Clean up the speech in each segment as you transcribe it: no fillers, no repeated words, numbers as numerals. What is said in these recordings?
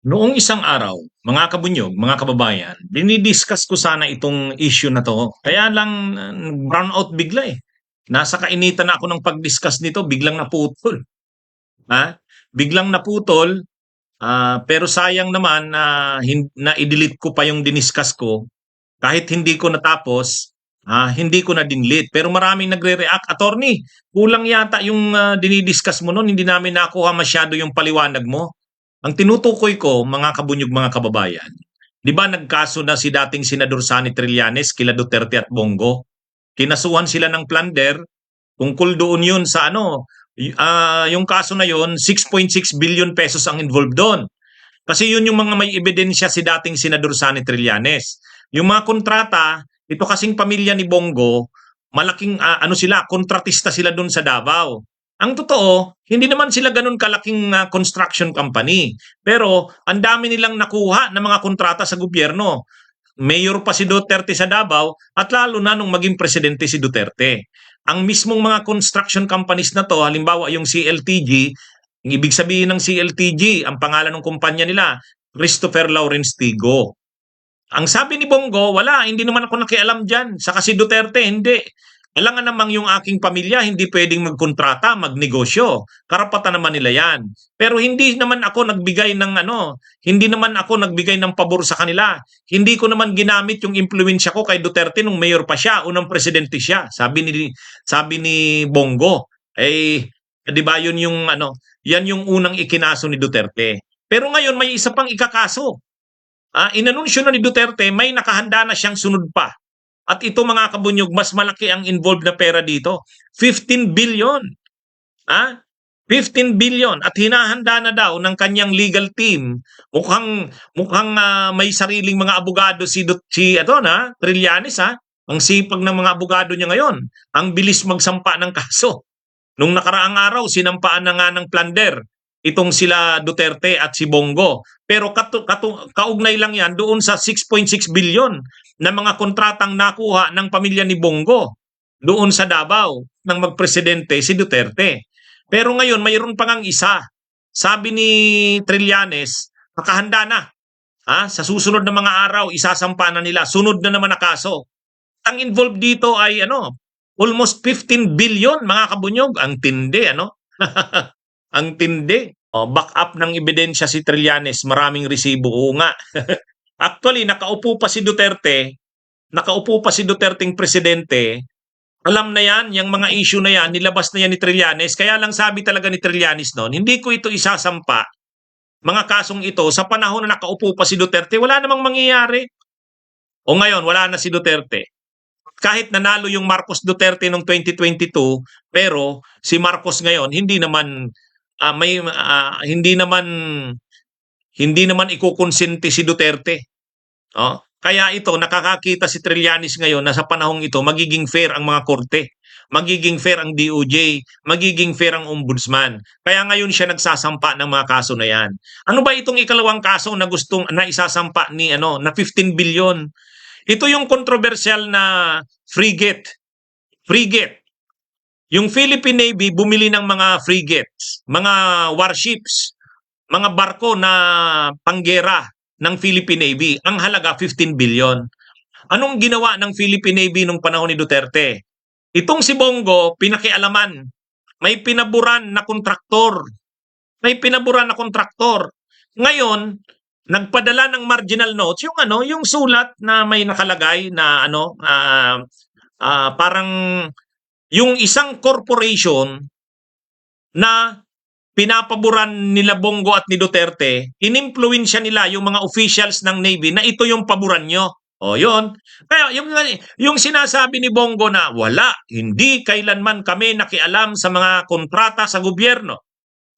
Noong isang araw, mga kabunyog, mga kababayan, dinidiscuss ko sana itong issue na 'to. Kaya lang brown out bigla, eh. Nasa kainitan na ako ng pag-discuss nito, biglang naputol, ha? Biglang naputol, pero sayang naman na na-i-delete ko pa yung diniscuss ko. Kahit hindi ko natapos, hindi ko na dinelete. Pero maraming nagre-react, "Attorney, kulang yata yung, dinidiscuss mo nun, hindi namin nakuha masyado yung paliwanag mo." Ang tinutukoy ko, mga kabunyog, mga kababayan, 'di ba nagkaso na si dating Senador Sonny Trillanes kila Duterte at Bongo? Kinasuhan sila ng plunder, tungkol doon 'yun sa ano, yung kaso na 'yun, 6.6 billion pesos ang involved doon. Kasi 'yun yung mga may ebidensya si dating Senador Sonny Trillanes. Yung mga kontrata, ito kasing pamilya ni Bongo, malaking ano sila, kontratista sila doon sa Davao. Ang totoo, hindi naman sila ganun kalaking construction company. Pero ang dami nilang nakuha ng mga kontrata sa gobyerno. Mayor pa si Duterte sa Davao at lalo na nung maging presidente si Duterte. Ang mismong mga construction companies na to, halimbawa yung CLTG, ang ibig sabihin ng CLTG, ang pangalan ng kumpanya nila, Christopher Lawrence Tigo. Ang sabi ni Bongo, wala, hindi naman ako nakialam dyan. Saka si Duterte, hindi. Alangan namang yung aking pamilya, hindi pwedeng magkontrata, magnegosyo. Karapatan naman nila yan. Pero hindi naman ako nagbigay ng ano, hindi naman ako nagbigay ng pabor sa kanila. Hindi ko naman ginamit yung impluensya ko kay Duterte nung mayor pa siya, unang presidente siya. Sabi ni Bongo. Eh, 'di ba yun yung ano, yan yung unang ikinaso ni Duterte. Pero ngayon may isa pang ikakaso. Inanunsyo na ni Duterte may nakahanda na siyang sunod pa. At ito mga kabunyog, mas malaki ang involved na pera dito. 15 billion. Ah, 15 billion at hinahanda na daw ng kanyang legal team. Mukhang may sariling mga abogado si ato na Trillanes, ha. Ang sipag ng mga abogado niya ngayon. Ang bilis magsampa ng kaso. Nung nakaraang araw, sinampaan na nga ng plunder itong sila Duterte at si Bongo. Pero kaugnay lang yan doon sa 6.6 billion na mga kontratang nakuha ng pamilya ni Bongo doon sa Davao nang magpresidente si Duterte. Pero ngayon, mayroon pa ngang isa. Sabi ni Trillanes, nakahanda na. Sa susunod na mga araw, isasampa na nila. Sunod na naman na kaso. Ang involved dito ay ano, almost 15 billion mga kabunyog. Ang tindi, ano? Ang tindi. Back up ng ebidensya si Trillanes, maraming resibo. Oo nga. Actually, nakaupo pa si Duterteng presidente. Alam na yan, yung mga issue na yan, nilabas na yan ni Trillanes. Kaya lang sabi talaga ni Trillanes noon, hindi ko ito isasampa, mga kasong ito, sa panahon na nakaupo pa si Duterte, wala namang mangyayari. O ngayon, wala na si Duterte. Kahit nanalo yung Marcos Duterte noong 2022, pero si Marcos ngayon hindi naman ikukonsente si Duterte. Kaya ito, nakakakita si Trillanes ngayon na sa panahong ito magiging fair ang mga korte, magiging fair ang DOJ, magiging fair ang ombudsman. Kaya ngayon siya nagsasampa ng mga kaso na yan. Ano ba itong ikalawang kaso na gustong na isasampa na 15 billion? Ito yung controversial na frigate. Frigate. Yung Philippine Navy bumili ng mga frigates, mga warships, mga barko na panggera ng Philippine Navy. Ang halaga 15 billion. Anong ginawa ng Philippine Navy nung panahon ni Duterte? Itong si Bongo, pinakialaman. May pinaburan na kontraktor. Ngayon, nagpadala ng marginal notes, yung sulat na may nakalagay na parang yung isang corporation na pinapaboran nila Bongo at ni Duterte, inimpluwensya nila yung mga officials ng Navy na ito yung paboran nyo. Yun. Kaya yung sinasabi ni Bongo na wala, hindi kailanman kami nakialam sa mga kontrata sa gobyerno.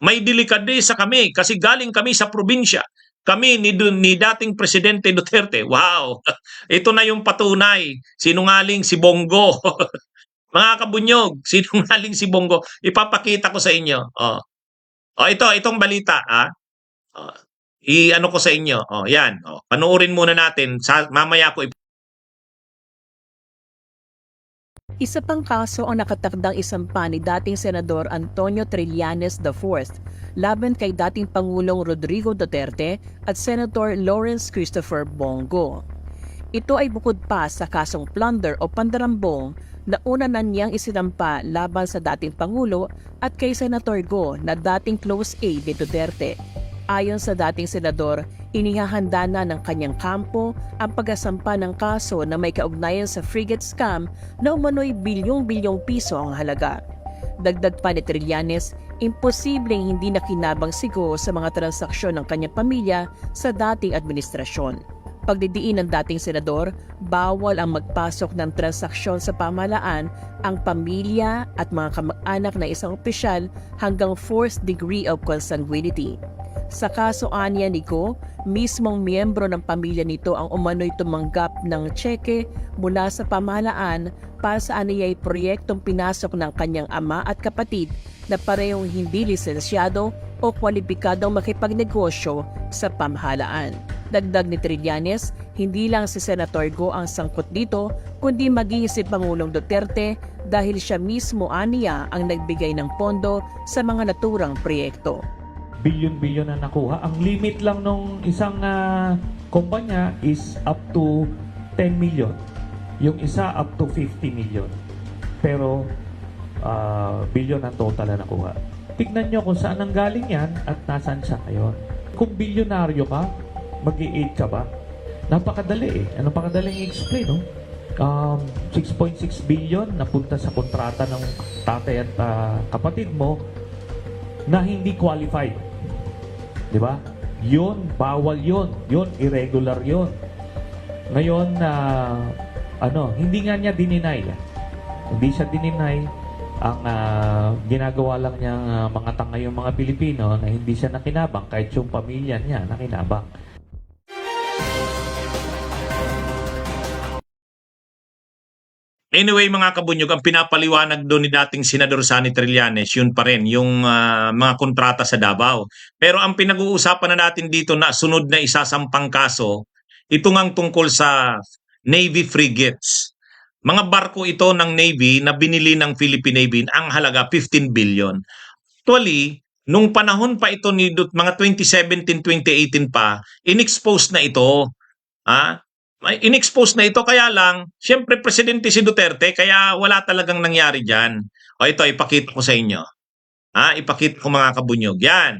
May delikadesa kami kasi galing kami sa probinsya. Kami ni dating Presidente Duterte. Wow! Ito na yung patunay. Sinungaling si Bongo. Mga kabunyog, sinungaling si Bongo. Ipapakita ko sa inyo. Itong balita, i-ano ko sa inyo. Yan. Panoorin muna natin. Mamaya ko Isa pang kaso ang nakatakdang isampa ni dating Senador Antonio Trillanes IV laban kay dating Pangulong Rodrigo Duterte at Senator Lawrence Christopher Bongo. Ito ay bukod pa sa kasong plunder o pandarambong na una na niyang isinampa laban sa dating Pangulo at kay Senator Go na dating close aide ni Duterte. Ayon sa dating senador, inihahanda na ng kanyang kampo ang pagkasampa ng kaso na may kaugnayan sa frigate scam na umano'y bilyong-bilyong piso ang halaga. Dagdag pa ni Trillanes, imposibleng hindi nakinabang si Go sa mga transaksyon ng kanyang pamilya sa dating administrasyon. Pagdidiin ng dating senador, bawal ang magpasok ng transaksyon sa pamahalaan ang pamilya at mga kamag-anak na isang opisyal hanggang 4th degree of consanguinity. Sa kaso anya ni Go, mismong miyembro ng pamilya nito ang umano'y tumanggap ng tseke mula sa pamahalaan para sa aniyay proyektong pinasok ng kanyang ama at kapatid na parehong hindi lisensyado o kwalipikadong makipagnegosyo sa pamahalaan. Dagdag ni Trillanes, hindi lang si Senator Go ang sangkot dito, kundi maging si Pangulong Duterte dahil siya mismo aniya ang nagbigay ng pondo sa mga naturang proyekto. Bilyon-bilyon na nakuha. Ang limit lang nung isang kumpanya is up to 10 million. Yung isa up to 50 million. Pero bilyon ang total na nakuha. Tignan nyo kung saan ang galing yan at nasaan siya ngayon. Kung bilyonaryo ka, mag-i-8 ka ba? Napakadali eh. Napakadaling i-explain, no? 6.6 billion napunta sa kontrata ng tatay at kapatid mo na hindi qualified. Di ba? Yun, bawal yun. Yun, irregular yun. Ngayon, hindi nga niya dininay. Hindi siya dininay. Ang ginagawa lang niyang mga tanga yung mga Pilipino na hindi siya nakinabang kahit yung pamilya niya nakinabang. Anyway, mga kabunyog, ang pinapaliwanag doon ni dating Senador Sonny Trillanes, yun pa rin, yung mga kontrata sa Davao. Pero ang pinag-uusapan na natin dito na sunod na isasampang kaso, ito ngang tungkol sa Navy frigates. Mga barko ito ng Navy na binili ng Philippine Navy ang halaga 15 billion. Actually, nung panahon pa ito ni mga 2017-2018 pa, in-expose na ito. In-expose na ito, kaya lang, siyempre presidente si Duterte, kaya wala talagang nangyari dyan. O ito, ipakita ko sa inyo. Ipakita ko mga kabunyog. Yan.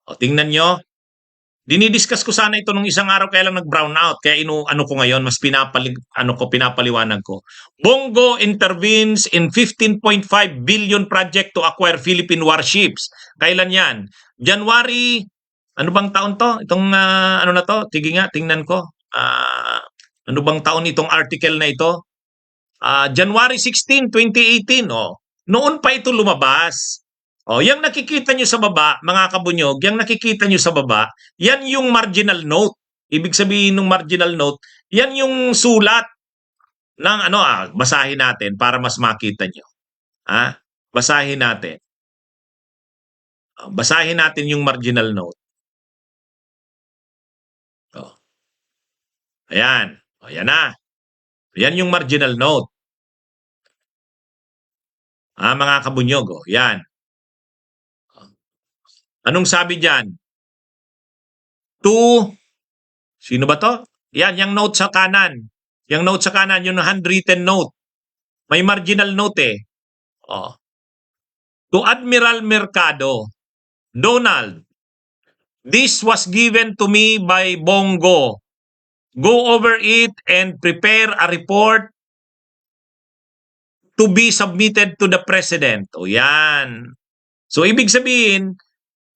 O tingnan nyo. Dinidiscuss ko sana ito nung isang araw, kaya lang nag-brown out. Kaya ano ko ngayon, mas pinapaliwanag ko. Bongo intervenes in 15.5 billion project to acquire Philippine warships. Kailan yan? January, ano bang taon to? Itong ano na to? Tige nga, tingnan ko. Ano bang taon itong article na ito? January 16, 2018. Noon pa ito lumabas. Yung nakikita nyo sa baba, mga kabunyog, yung nakikita nyo sa baba, yan yung marginal note. Ibig sabihin ng marginal note, yan yung sulat ng basahin natin para mas makita nyo. Basahin natin. Basahin natin yung marginal note. Ayan. Ayan na. Yan yung marginal note. Mga kabunyog, yan. Anong sabi dyan? Sino ba to? Yan, yung note sa kanan. Yung note sa kanan, yung handwritten note. May marginal note eh. To Admiral Mercado, Donald, this was given to me by Bongo. Go over it and prepare a report to be submitted to the President. Yan. So, ibig sabihin,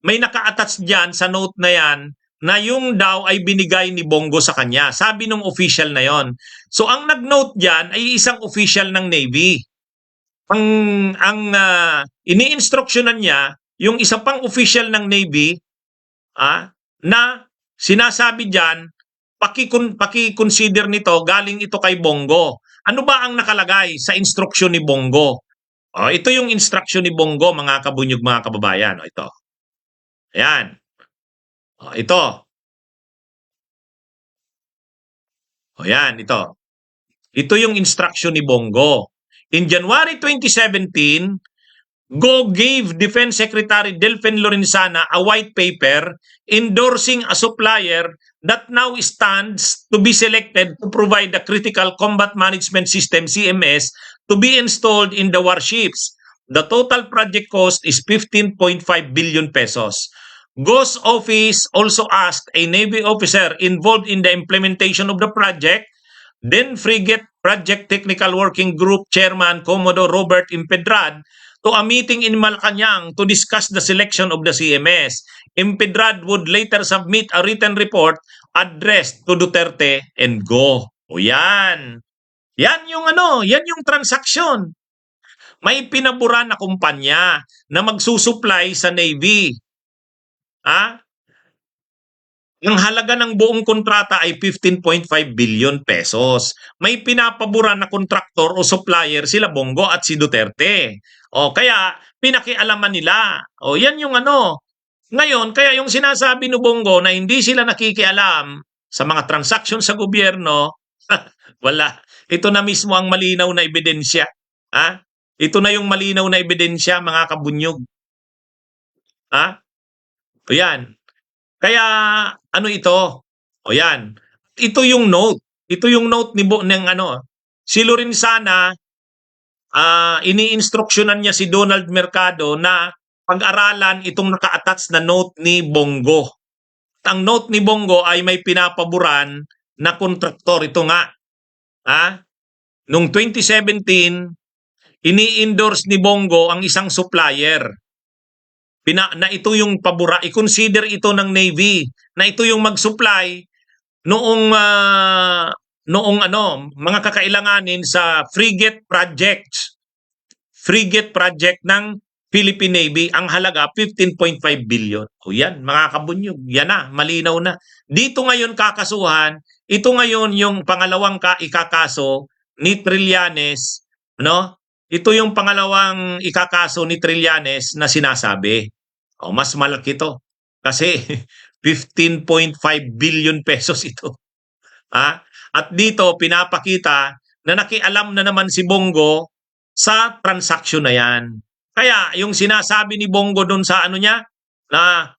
may naka-attach dyan sa note na yan na yung daw ay binigay ni Bongo sa kanya. Sabi nung official na yon. So, ang nag-note dyan ay isang official ng Navy. Ang ini-instructionan niya, yung isa pang official ng Navy, na sinasabi dyan, paki-consider nito, galing ito kay Bongo. Ano ba ang nakalagay sa instruction ni Bongo? Ito yung instruction ni Bongo, mga kabunyog, mga kababayan. Ito. Ayan. Ito. Ayan, ito. Ito yung instruction ni Bongo. In January 2017, Go gave Defense Secretary Delfin Lorenzana a white paper endorsing a supplier that now stands to be selected to provide the Critical Combat Management System, CMS, to be installed in the warships. The total project cost is 15.5 billion pesos. Go's office also asked a Navy officer involved in the implementation of the project, then Frigate Project Technical Working Group Chairman Commodore Robert Impedrad, to a meeting in Malacanang to discuss the selection of the CMS. Impedrad would later submit a written report addressed to Duterte and Go. O yan. Yan yung yan yung transaksyon. May pinabura na kumpanya na magsusupply sa Navy. Ang halaga ng buong kontrata ay 15.5 billion pesos. May pinapabura na kontraktor o supplier sila Bongo at si Duterte. O kaya pinakialaman nila. O yan yung Ngayon, kaya yung sinasabi ni Bongo na hindi sila nakikialam sa mga transaksyon sa gobyerno, wala. Ito na mismo ang malinaw na ebidensya. Ito na yung malinaw na ebidensya, mga kabunyog. O yan. Kaya ito? O yan. Ito yung note. Ito yung note ng si Lorenzana, ini-instruksyonan niya si Donald Mercado na pag-aralan itong naka-attach na note ni Bongo. At ang note ni Bongo ay may pinapaboran na kontraktor. Ito nga. Noong 2017, ini-endorse ni Bongo ang isang supplier. Na ito yung pabura, i-consider ito ng Navy na ito yung mag-supply noong mga kakailanganin sa frigate project ng Philippine Navy. Ang halaga 15.5 billion. O yan, mga kabunyog, yan na, malinaw na. Dito ngayon kakasuhan, ito ngayon yung pangalawang ikakaso ni Trillanes, Ito yung pangalawang ikakaso ni Trillanes na sinasabi. O, mas malaki ito. Kasi 15.5 billion pesos ito. At dito pinapakita na nakialam na naman si Bongo sa transaksyon na yan. Kaya yung sinasabi ni Bongo doon sa niya, na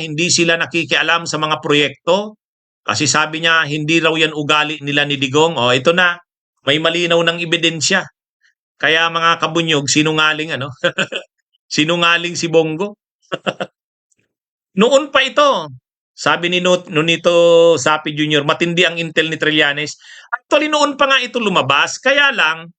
hindi sila nakikialam sa mga proyekto. Kasi sabi niya, hindi raw yan ugali nila ni Digong. O, ito na. May malinaw ng ebidensya. Kaya mga kabunyog, sinungaling sinungaling si Bongo. Noon pa ito, sabi ni Nonito Sapi Jr., matindi ang intel ni Trillanes. Actually, noon pa nga ito lumabas. Kaya lang,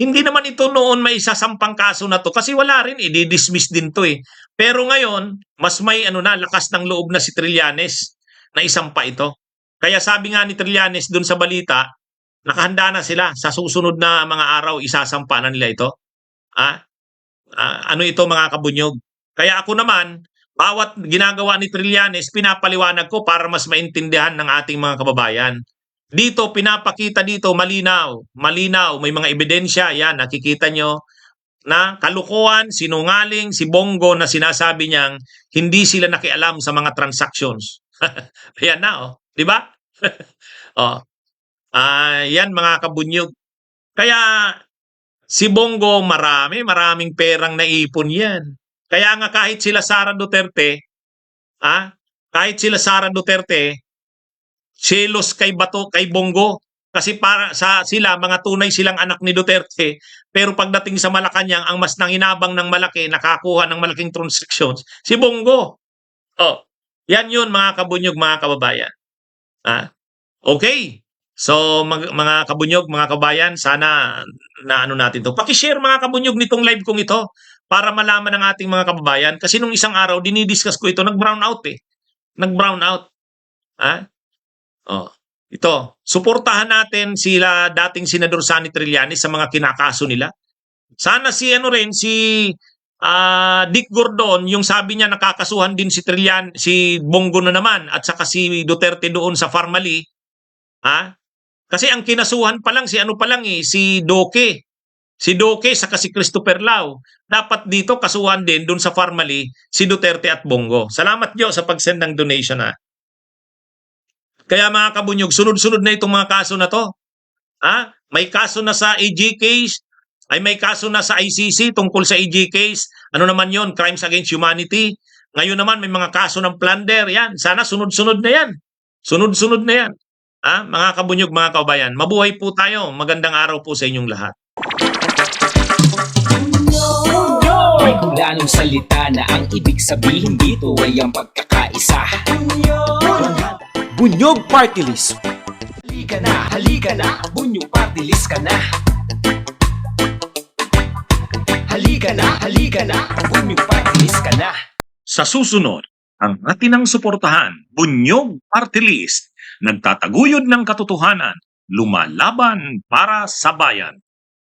hindi naman ito noon may sasampang kaso na to kasi wala rin, i-dismiss din to eh. Pero ngayon, mas may lakas ng loob na si Trillanes na isampa ito. Kaya sabi nga ni Trillanes doon sa balita, nakahanda na sila sa susunod na mga araw, isasampa na nila ito. Ito mga kabunyog. Kaya ako naman, bawat ginagawa ni Trillanes, pinapaliwanag ko para mas maintindihan ng ating mga kababayan. Dito, pinapakita dito, malinaw, may mga ebidensya, yan, nakikita nyo, na kalukuhan, sinungaling, si Bongo na sinasabi niyang hindi sila nakialam sa mga transactions. Ayan na, di ba? Yan mga kabunyog. Kaya si Bongo maraming perang naipon yan. Kaya nga kahit sila Sara Duterte, selos kay Bongo. Kasi para sa sila, mga tunay silang anak ni Duterte. Pero pagdating sa Malacanang, ang mas nanginabang ng malaki, nakakuha ng malaking transactions, si Bongo. Yan yun mga kabunyog, mga kababayan. Okay. So mga kabunyog, mga kabayan, sana na natin to. Paki-share mga kabunyog nitong live kong ito para malaman ng ating mga kababayan. Kasi nung isang araw, dinidiscuss ko ito, nag-brown out eh. Nag-brown out. Ito, suportahan natin sila dating Senador Sonny Trillanes sa mga kinakaso nila. Sana si Dick Gordon, yung sabi niya nakakasuhan din si Bongo na naman at saka si Duterte doon sa Farmally. Kasi ang kinasuhan pa lang si Doke. Si Doke saka si Christopher Lau. Dapat dito kasuhan din doon sa Farmally si Duterte at Bongo. Salamat Diyos sa pag-send ng donation Kaya mga kabunyog, sunod-sunod na itong mga kaso na to. May kaso na sa AG case, may kaso na sa ICC tungkol sa AG case. Ano naman yon? Crimes against humanity. Ngayon naman may mga kaso ng plunder. Yan, sana sunod-sunod na yan. Sunod-sunod na yan. Mga kabunyog, mga kabayan, mabuhay po tayo. Magandang araw po sa inyong lahat. May kulanong salita na ang ibig sabihin dito ay ang pagkakaisa. Bunyog Party List. Halika na, Bunyog Party List ka na. Halika na, Bunyog Party List ka na. Sa susunod, ang atinang suportahan, Bunyog Party List, nagtataguyod ng katotohanan, lumalaban para sa bayan.